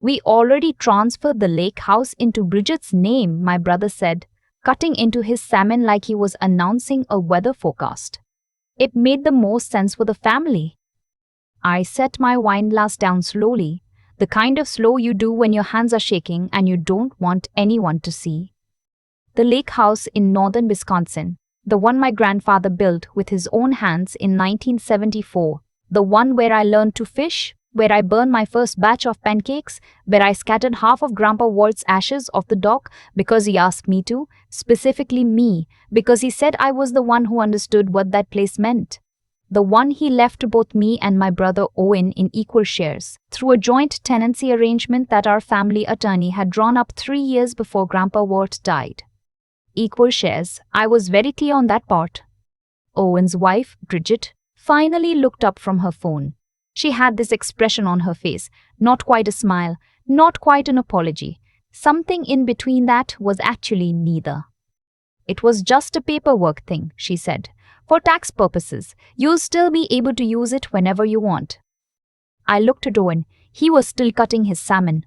We already transferred the lake house into Bridget's name, my brother said, cutting into his salmon like he was announcing a weather forecast. It made the most sense for the family. I set my wine glass down slowly, the kind of slow you do when your hands are shaking and you don't want anyone to see. The lake house in northern Wisconsin, the one my grandfather built with his own hands in 1974, the one where I learned to fish, where I burned my first batch of pancakes, where I scattered half of Grandpa Walt's ashes off the dock because he asked me to, specifically me, because he said I was the one who understood what that place meant. The one he left to both me and my brother Owen in equal shares, through a joint tenancy arrangement that our family attorney had drawn up 3 years before Grandpa Walt died. Equal shares, I was very clear on that part. Owen's wife, Bridget, finally looked up from her phone. She had this expression on her face, not quite a smile, not quite an apology. Something in between that was actually neither. It was just a paperwork thing, she said. For tax purposes, you'll still be able to use it whenever you want. I looked at Owen. He was still cutting his salmon.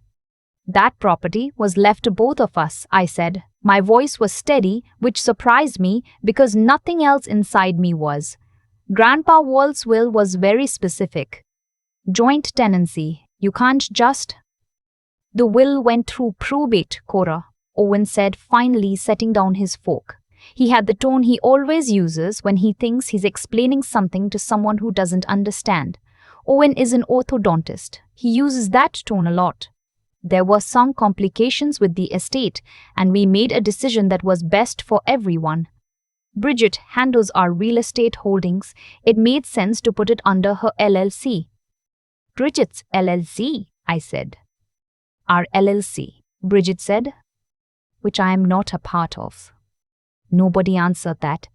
That property was left to both of us, I said. My voice was steady, which surprised me because nothing else inside me was. Grandpa Walt's will was very specific. Joint tenancy. You can't just... The will went through probate, Cora, Owen said, finally setting down his fork. He had the tone he always uses when he thinks he's explaining something to someone who doesn't understand. Owen is an orthodontist. He uses that tone a lot. There were some complications with the estate, and we made a decision that was best for everyone. Bridget handles our real estate holdings. It made sense to put it under her LLC. Bridget's LLC, I said. Our LLC, Bridget said, which I am not a part of. Nobody answered that.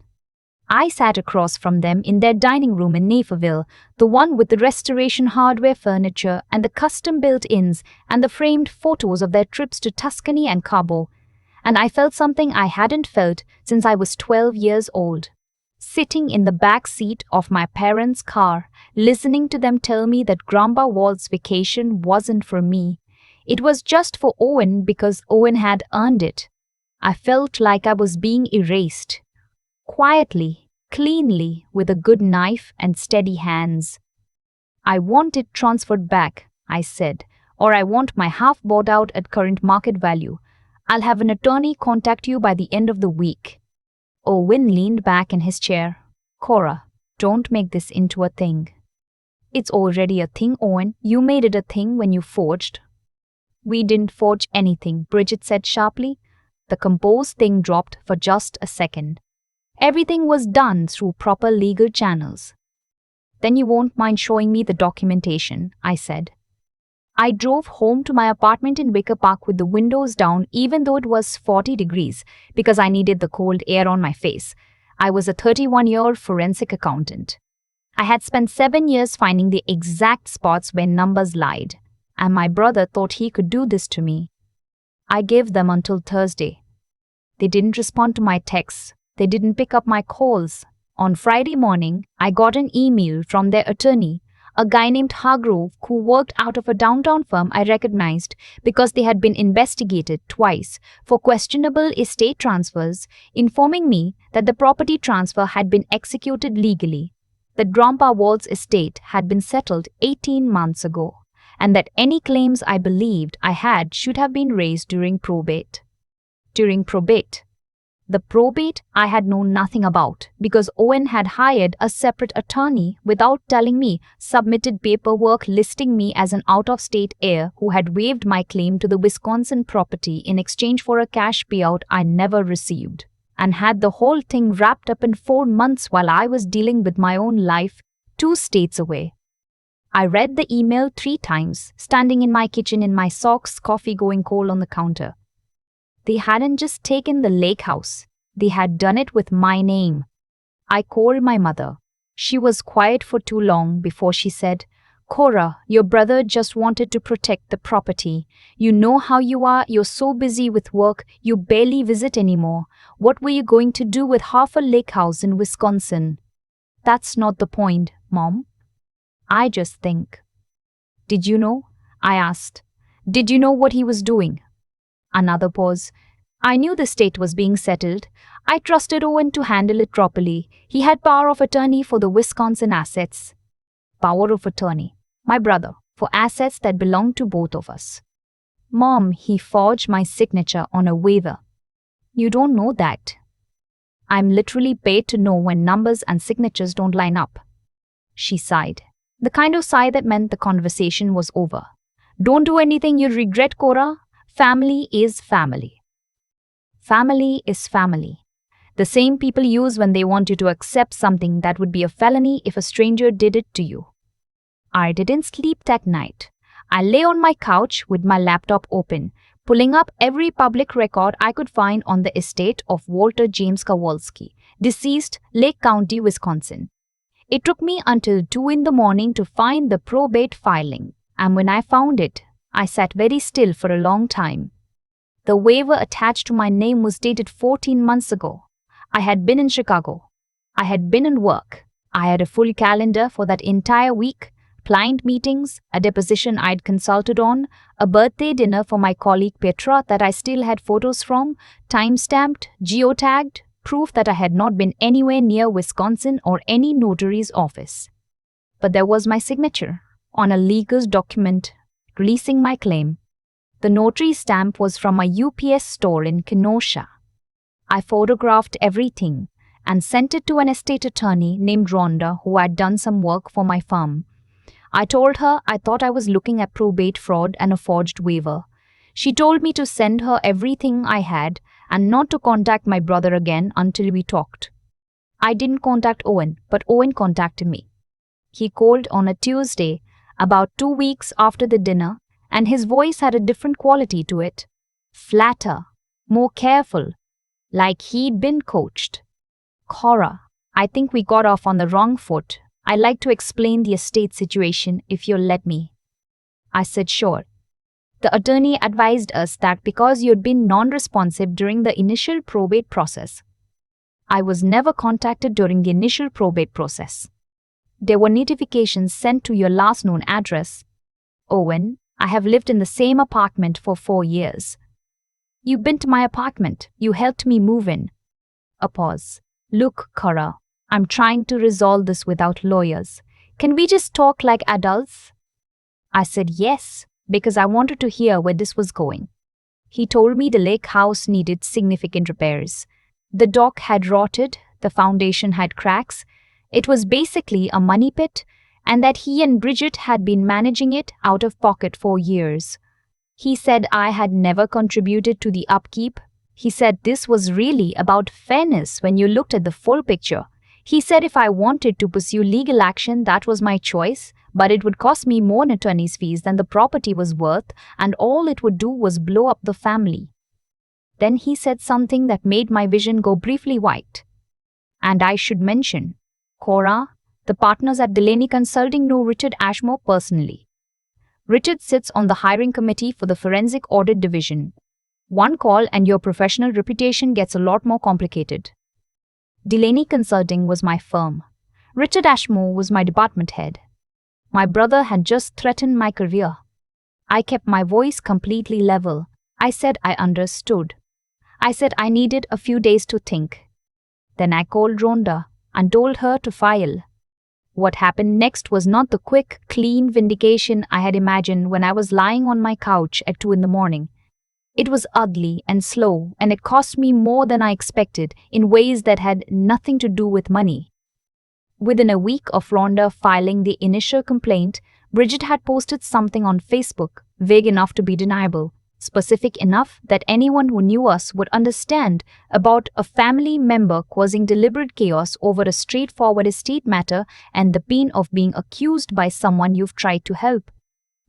I sat across from them in their dining room in Naperville, the one with the restoration hardware furniture and the custom-built inns and the framed photos of their trips to Tuscany and Cabo. And I felt something I hadn't felt since I was 12 years old. Sitting in the back seat of my parents' car, listening to them tell me that Grandpa Walt's vacation wasn't for me. It was just for Owen because Owen had earned it. I felt like I was being erased. Quietly, cleanly, with a good knife and steady hands. I want it transferred back, I said, or I want my half bought out at current market value. I'll have an attorney contact you by the end of the week. Owen leaned back in his chair. Cora, don't make this into a thing. It's already a thing, Owen. You made it a thing when you forged. We didn't forge anything, Bridget said sharply. The composed thing dropped for just a second. Everything was done through proper legal channels. Then you won't mind showing me the documentation, I said. I drove home to my apartment in Wicker Park with the windows down even though it was 40 degrees because I needed the cold air on my face. I was a 31-year-old forensic accountant. I had spent 7 years finding the exact spots where numbers lied, and my brother thought he could do this to me. I gave them until Thursday. They didn't respond to my texts. They didn't pick up my calls. On Friday morning, I got an email from their attorney, a guy named Hargrove who worked out of a downtown firm I recognized because they had been investigated twice for questionable estate transfers, informing me that the property transfer had been executed legally, that Grandpa Walt's estate had been settled 18 months ago, and that any claims I believed I had should have been raised during probate. During probate. The probate I had known nothing about because Owen had hired a separate attorney without telling me, submitted paperwork listing me as an out-of-state heir who had waived my claim to the Wisconsin property in exchange for a cash payout I never received, and had the whole thing wrapped up in 4 months while I was dealing with my own life 2 states away. I read the email 3 times, standing in my kitchen in my socks, coffee going cold on the counter. They hadn't just taken the lake house. They had done it with my name. I called my mother. She was quiet for too long before she said, Cora, your brother just wanted to protect the property. You know how you are. You're so busy with work, you barely visit anymore. What were you going to do with half a lake house in Wisconsin? That's not the point, Mom. I just think. Did you know? I asked. Did you know what he was doing? Another pause. I knew the estate was being settled. I trusted Owen to handle it properly. He had power of attorney for the Wisconsin assets. Power of attorney. My brother, for assets that belonged to both of us. Mom, he forged my signature on a waiver. You don't know that. I'm literally paid to know when numbers and signatures don't line up. She sighed. The kind of sigh that meant the conversation was over. Don't do anything you'll regret, Cora. Family is family. Family is family. The same people use when they want you to accept something that would be a felony if a stranger did it to you. I didn't sleep that night. I lay on my couch with my laptop open, pulling up every public record I could find on the estate of Walter James Kowalski, deceased, Lake County, Wisconsin. It took me until 2 in the morning to find the probate filing, and when I found it, I sat very still for a long time. The waiver attached to my name was dated 14 months ago. I had been in Chicago. I had been in work. I had a full calendar for that entire week, client meetings, a deposition I'd consulted on, a birthday dinner for my colleague Petra that I still had photos from, time-stamped, geotagged, proof that I had not been anywhere near Wisconsin or any notary's office. But there was my signature on a legal document releasing my claim. The notary stamp was from a UPS store in Kenosha. I photographed everything and sent it to an estate attorney named Rhonda who had done some work for my firm. I told her I thought I was looking at probate fraud and a forged waiver. She told me to send her everything I had and not to contact my brother again until we talked. I didn't contact Owen, but Owen contacted me. He called on a Tuesday, about 2 weeks after the dinner, and his voice had a different quality to it. Flatter, more careful, like he'd been coached. Cora, I think we got off on the wrong foot. I'd like to explain the estate situation if you'll let me. I said sure. The attorney advised us that because you'd been non-responsive during the initial probate process. I was never contacted during the initial probate process. There were notifications sent to your last known address. Owen, I have lived in the same apartment for 4 years. You've been to my apartment. You helped me move in. A pause. Look, Cora, I'm trying to resolve this without lawyers. Can we just talk like adults? I said yes, because I wanted to hear where this was going. He told me the lake house needed significant repairs. The dock had rotted, the foundation had cracks. It was basically a money pit, and that he and Bridget had been managing it out of pocket for years. He said I had never contributed to the upkeep. He said this was really about fairness when you looked at the full picture. He said if I wanted to pursue legal action, that was my choice, but it would cost me more in attorney's fees than the property was worth, and all it would do was blow up the family. Then he said something that made my vision go briefly white. And I should mention, Cora, the partners at Delaney Consulting know Richard Ashmore personally. Richard sits on the hiring committee for the Forensic Audit Division. One call and your professional reputation gets a lot more complicated. Delaney Consulting was my firm. Richard Ashmore was my department head. My brother had just threatened my career. I kept my voice completely level. I said I understood. I said I needed a few days to think. Then I called Rhonda and told her to file. What happened next was not the quick, clean vindication I had imagined when I was lying on my couch at 2 in the morning. It was ugly and slow, and it cost me more than I expected in ways that had nothing to do with money. Within a week of Rhonda filing the initial complaint, Bridget had posted something on Facebook, vague enough to be deniable, specific enough that anyone who knew us would understand, about a family member causing deliberate chaos over a straightforward estate matter and the pain of being accused by someone you've tried to help.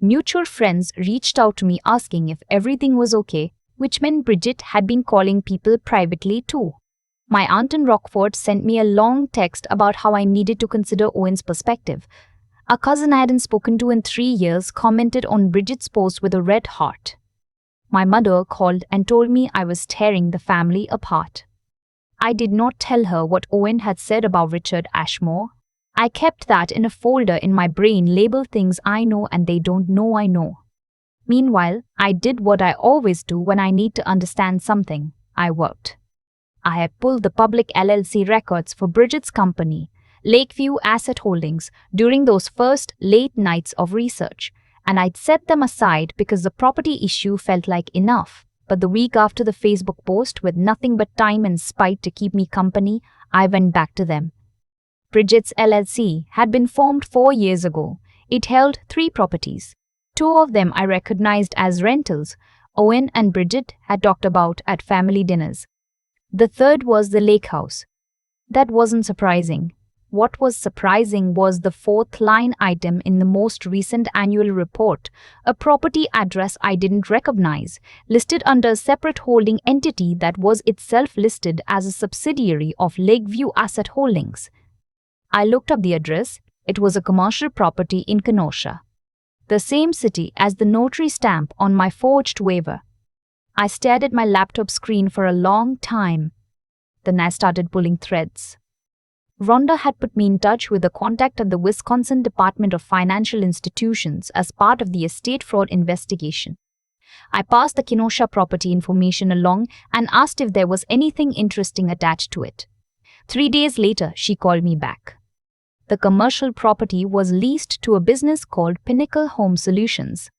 Mutual friends reached out to me asking if everything was okay, which meant Bridget had been calling people privately too. My aunt in Rockford sent me a long text about how I needed to consider Owen's perspective. A cousin I hadn't spoken to in 3 years commented on Bridget's post with a red heart. My mother called and told me I was tearing the family apart. I did not tell her what Owen had said about Richard Ashmore. I kept that in a folder in my brain labeled things I know and they don't know I know. Meanwhile, I did what I always do when I need to understand something. I worked. I had pulled the public LLC records for Bridget's company, Lakeview Asset Holdings, during those first late nights of research, and I'd set them aside because the property issue felt like enough. But the week after the Facebook post, with nothing but time and spite to keep me company, I went back to them. Bridget's LLC had been formed 4 years ago. It held 3 properties. 2 of them I recognized as rentals. Owen and Bridget had talked about at family dinners. The third was the lake house. That wasn't surprising. What was surprising was the 4th line item in the most recent annual report, a property address I didn't recognize, listed under a separate holding entity that was itself listed as a subsidiary of Lakeview Asset Holdings. I looked up the address. It was a commercial property in Kenosha, the same city as the notary stamp on my forged waiver. I stared at my laptop screen for a long time. Then I started pulling threads. Rhonda had put me in touch with a contact at the Wisconsin Department of Financial Institutions as part of the estate fraud investigation. I passed the Kenosha property information along and asked if there was anything interesting attached to it. 3 days later, she called me back. The commercial property was leased to a business called Pinnacle Home Solutions.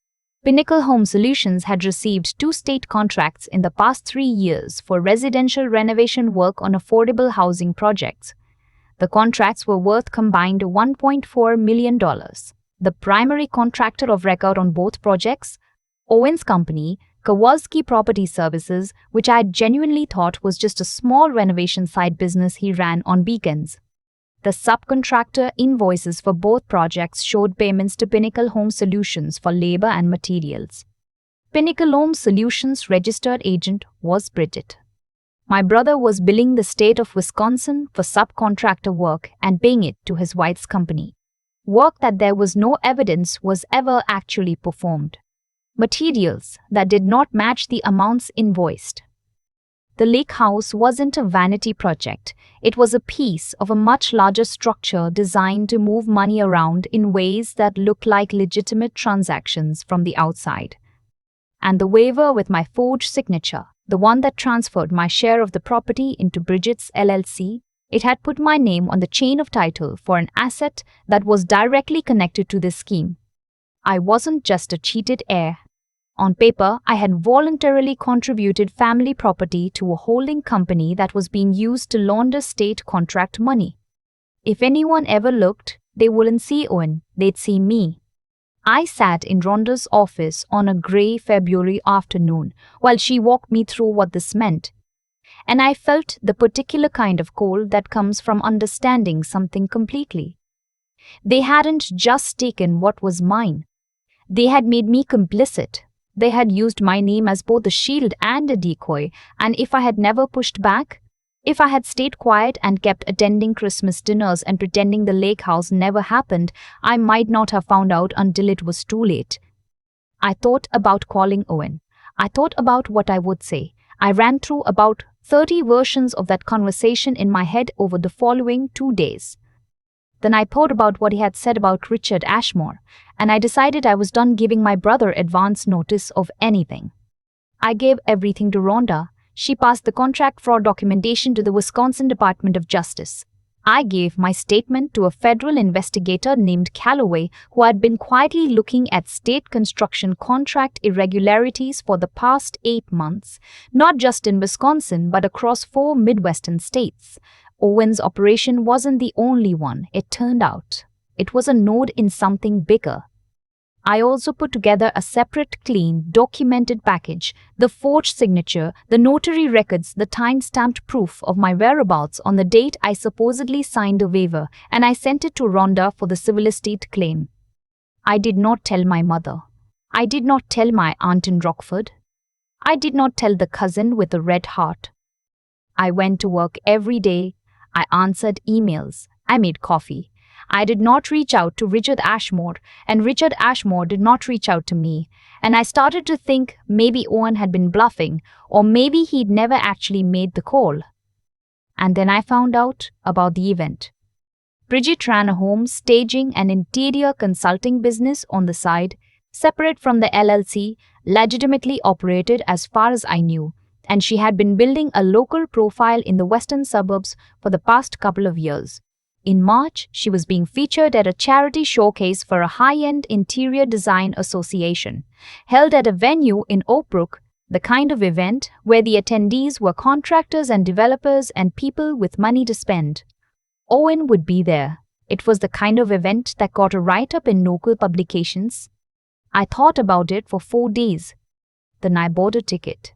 Pinnacle Home Solutions had received 2 state contracts in the past 3 years for residential renovation work on affordable housing projects. The contracts were worth combined $1.4 million. The primary contractor of record on both projects, Owen's company, Kowalski Property Services, which I genuinely thought was just a small renovation side business he ran on weekends. The subcontractor invoices for both projects showed payments to Pinnacle Home Solutions for labor and materials. Pinnacle Home Solutions' registered agent was Bridget. My brother was billing the state of Wisconsin for subcontractor work and paying it to his wife's company. Work that there was no evidence was ever actually performed. Materials that did not match the amounts invoiced. The lake house wasn't a vanity project. It was a piece of a much larger structure designed to move money around in ways that looked like legitimate transactions from the outside. And the waiver with my forged signature, the one that transferred my share of the property into Bridget's LLC, it had put my name on the chain of title for an asset that was directly connected to this scheme. I wasn't just a cheated heir. On paper, I had voluntarily contributed family property to a holding company that was being used to launder state contract money. If anyone ever looked, they wouldn't see Owen, they'd see me. I sat in Rhonda's office on a gray February afternoon while she walked me through what this meant. And I felt the particular kind of cold that comes from understanding something completely. They hadn't just taken what was mine. They had made me complicit. They had used my name as both a shield and a decoy, and if I had never pushed back, if I had stayed quiet and kept attending Christmas dinners and pretending the lake house never happened, I might not have found out until it was too late. I thought about calling Owen. I thought about what I would say. I ran through about 30 versions of that conversation in my head over the following 2 days. Then I thought about what he had said about Richard Ashmore, and I decided I was done giving my brother advance notice of anything. I gave everything to Rhonda. She passed the contract fraud documentation to the Wisconsin Department of Justice. I gave my statement to a federal investigator named Calloway, who had been quietly looking at state construction contract irregularities for the past 8 months, not just in Wisconsin but across 4 Midwestern states. Owen's operation wasn't the only one, it turned out. It was a node in something bigger. I also put together a separate, clean, documented package, the forged signature, the notary records, the time-stamped proof of my whereabouts on the date I supposedly signed a waiver, and I sent it to Rhonda for the civil estate claim. I did not tell my mother. I did not tell my aunt in Rockford. I did not tell the cousin with a red heart. I went to work every day. I answered emails. I made coffee. I did not reach out to Richard Ashmore, and Richard Ashmore did not reach out to me. And I started to think maybe Owen had been bluffing, or maybe he'd never actually made the call. And then I found out about the event. Bridget ran a home staging and interior consulting business on the side. separate from the LLC, legitimately operated as far as I knew, and she had been building a local profile in the western suburbs for the past couple of years. In March, she was being featured at a charity showcase for a high-end interior design association, held at a venue in Oak Brook, the kind of event where the attendees were contractors and developers and people with money to spend. Owen would be there. It was the kind of event that got a write-up in local publications. I thought about it for 4 days. Then I bought a ticket.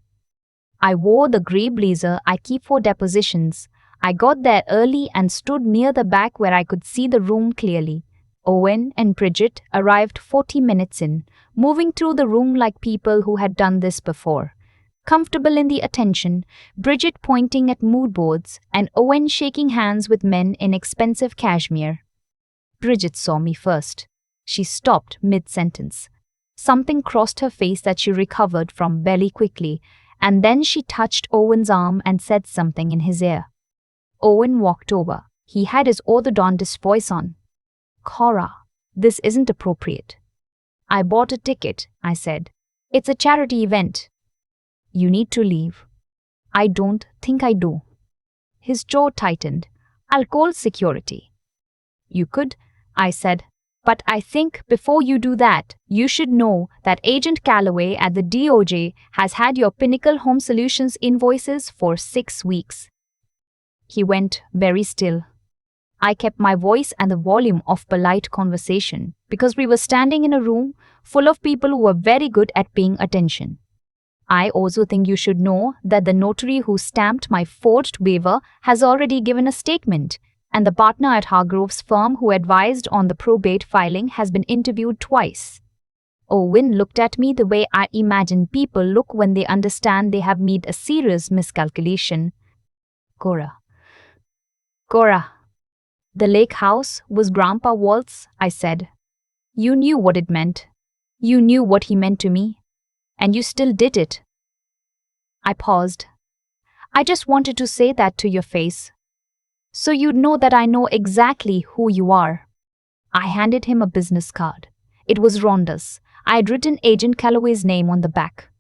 I wore the grey blazer I keep for depositions. I got there early and stood near the back where I could see the room clearly. Owen and Bridget arrived 40 minutes in, moving through the room like people who had done this before. Comfortable in the attention, Bridget pointing at mood boards, and Owen shaking hands with men in expensive cashmere. Bridget saw me first. She stopped mid-sentence. Something crossed her face that she recovered from very quickly, and then she touched Owen's arm and said something in his ear. Owen walked over. He had his orthodontist voice on. "Cora, this isn't appropriate." "I bought a ticket," I said. "It's a charity event." "You need to leave." "I don't think I do." His jaw tightened. "I'll call security." "You could," I said. "But I think before you do that, you should know that Agent Calloway at the DOJ has had your Pinnacle Home Solutions invoices for 6 weeks. He went very still. I kept my voice and the volume of polite conversation because we were standing in a room full of people who were very good at paying attention. "I also think you should know that the notary who stamped my forged waiver has already given a statement, and the partner at Hargrove's firm who advised on the probate filing has been interviewed twice." Owen looked at me the way I imagine people look when they understand they have made a serious miscalculation. "Cora. Cora. The lake house was Grandpa Walt's," I said. "You knew what it meant. You knew what he meant to me. And you still did it." I paused. "I just wanted to say that to your face, so you'd know that I know exactly who you are." I handed him a business card. It was Rhonda's. I had written Agent Calloway's name on the back.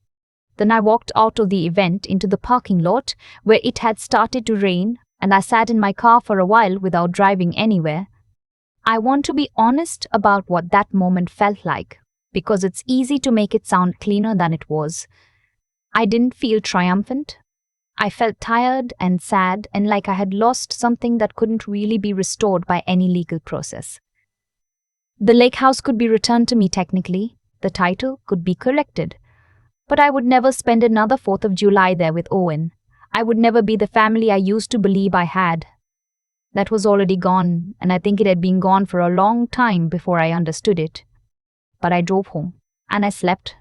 Then I walked out of the event into the parking lot where it had started to rain, and I sat in my car for a while without driving anywhere. I want to be honest about what that moment felt like, because it's easy to make it sound cleaner than it was. I didn't feel triumphant. I felt tired and sad and like I had lost something that couldn't really be restored by any legal process. The lake house could be returned to me technically, the title could be corrected, but I would never spend another 4th of July there with Owen. I would never be the family I used to believe I had. That was already gone, and I think it had been gone for a long time before I understood it. But I drove home, and I slept.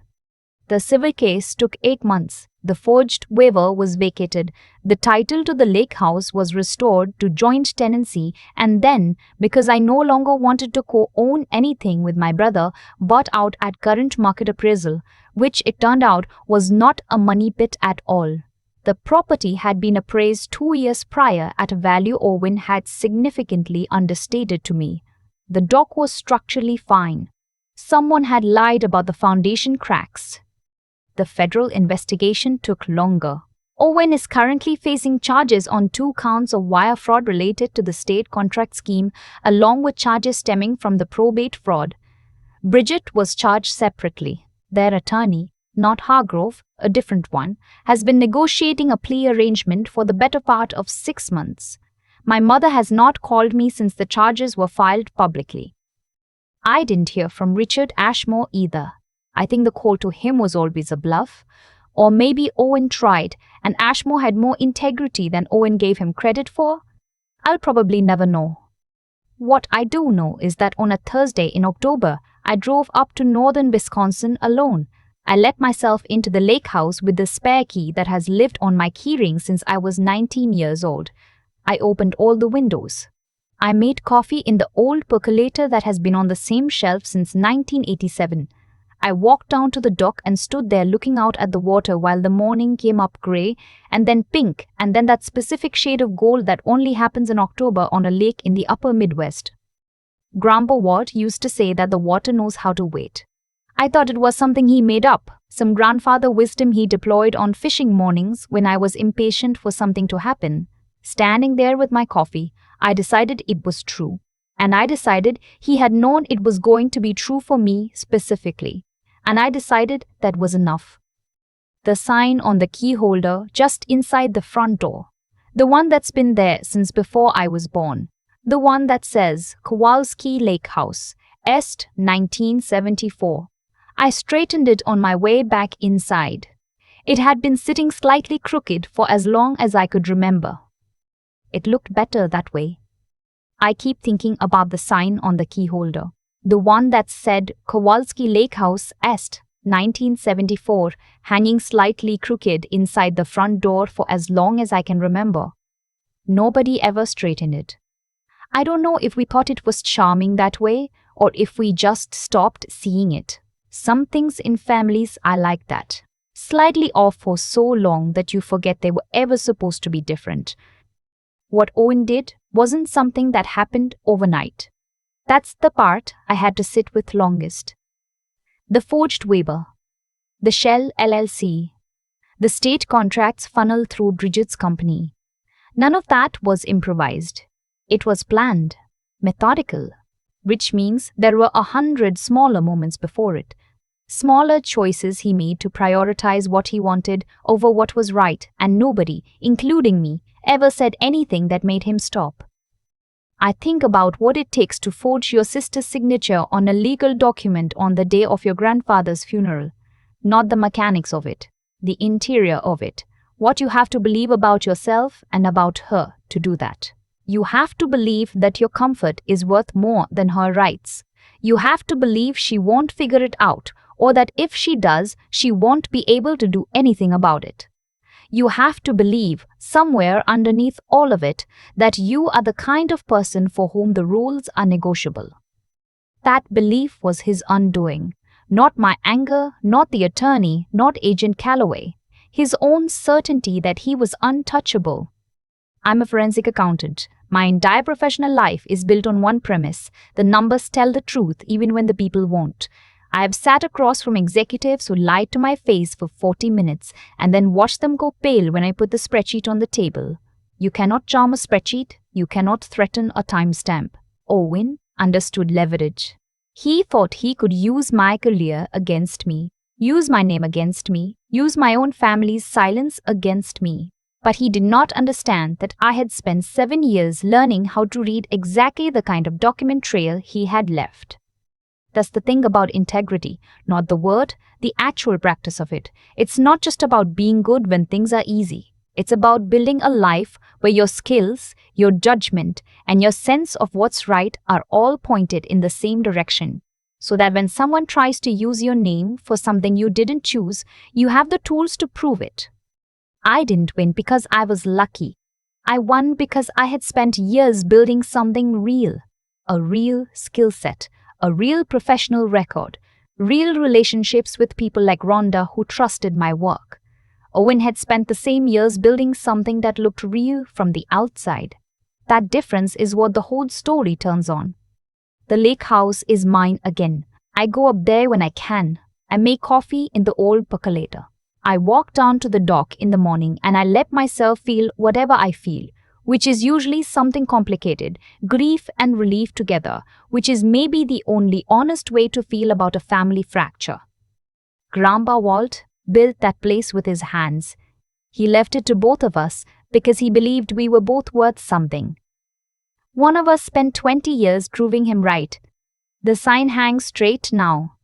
The civil case took 8 months. The forged waiver was vacated. The title to the lake house was restored to joint tenancy, and then, because I no longer wanted to co-own anything with my brother, bought out at current market appraisal, which it turned out was not a money pit at all. The property had been appraised 2 years prior at a value Owen had significantly understated to me. The dock was structurally fine. Someone had lied about the foundation cracks. The federal investigation took longer. Owen is currently facing charges on 2 counts of wire fraud related to the state contract scheme, along with charges stemming from the probate fraud. Bridget was charged separately. Their attorney, not Hargrove, a different one, has been negotiating a plea arrangement for the better part of 6 months. My mother has not called me since the charges were filed publicly. I didn't hear from Richard Ashmore either. I think the call to him was always a bluff. Or maybe Owen tried, and Ashmore had more integrity than Owen gave him credit for. I'll probably never know. What I do know is that on a Thursday in October, I drove up to northern Wisconsin alone. I let myself into the lake house with the spare key that has lived on my keyring since I was 19 years old. I opened all the windows. I made coffee in the old percolator that has been on the same shelf since 1987. I walked down to the dock and stood there looking out at the water while the morning came up grey, and then pink, and then that specific shade of gold that only happens in October on a lake in the upper Midwest. Grandpa Walt used to say that the water knows how to wait. I thought it was something he made up, some grandfather wisdom he deployed on fishing mornings when I was impatient for something to happen. Standing there with my coffee, I decided it was true. And I decided he had known it was going to be true for me specifically. And I decided that was enough. The sign on the key holder just inside the front door. The one that's been there since before I was born. The one that says Kowalski Lake House, Est 1974. I straightened it on my way back inside. It had been sitting slightly crooked for as long as I could remember. It looked better that way. I keep thinking about the sign on the key holder. The one that said Kowalski Lake House, Est 1974, hanging slightly crooked inside the front door for as long as I can remember. Nobody ever straightened it. I don't know if we thought it was charming that way or if we just stopped seeing it. Some things in families are like that. Slightly off for so long that you forget they were ever supposed to be different. What Owen did wasn't something that happened overnight. That's the part I had to sit with longest. The forged waiver, the Shell LLC, the state contracts funneled through Bridget's company. None of that was improvised. It was planned, methodical, which means there were 100 smaller moments before it. Smaller choices he made to prioritize what he wanted over what was right, and nobody, including me, ever said anything that made him stop. I think about what it takes to forge your sister's signature on a legal document on the day of your grandfather's funeral. Not the mechanics of it, the interior of it. What you have to believe about yourself and about her to do that. You have to believe that your comfort is worth more than her rights. You have to believe she won't figure it out, or that if she does, she won't be able to do anything about it. You have to believe, somewhere underneath all of it, that you are the kind of person for whom the rules are negotiable. That belief was his undoing. Not my anger, not the attorney, not Agent Calloway. His own certainty that he was untouchable. I'm a forensic accountant. My entire professional life is built on one premise: the numbers tell the truth even when the people won't. I have sat across from executives who lied to my face for 40 minutes and then watched them go pale when I put the spreadsheet on the table. You cannot charm a spreadsheet. You cannot threaten a timestamp. Owen understood leverage. He thought he could use my career against me, use my name against me, use my own family's silence against me. But he did not understand that I had spent 7 years learning how to read exactly the kind of document trail he had left. That's the thing about integrity, not the word, the actual practice of it. It's not just about being good when things are easy. It's about building a life where your skills, your judgment, and your sense of what's right are all pointed in the same direction. So that when someone tries to use your name for something you didn't choose, you have the tools to prove it. I didn't win because I was lucky. I won because I had spent years building something real. A real skill set. A real professional record, real relationships with people like Rhonda who trusted my work. Owen had spent the same years building something that looked real from the outside. That difference is what the whole story turns on. The lake house is mine again. I go up there when I can. I make coffee in the old percolator. I walk down to the dock in the morning and I let myself feel whatever I feel, which is usually something complicated, grief and relief together, which is maybe the only honest way to feel about a family fracture. Grandpa Walt built that place with his hands. He left it to both of us because he believed we were both worth something. One of us spent 20 years proving him right. The sign hangs straight now,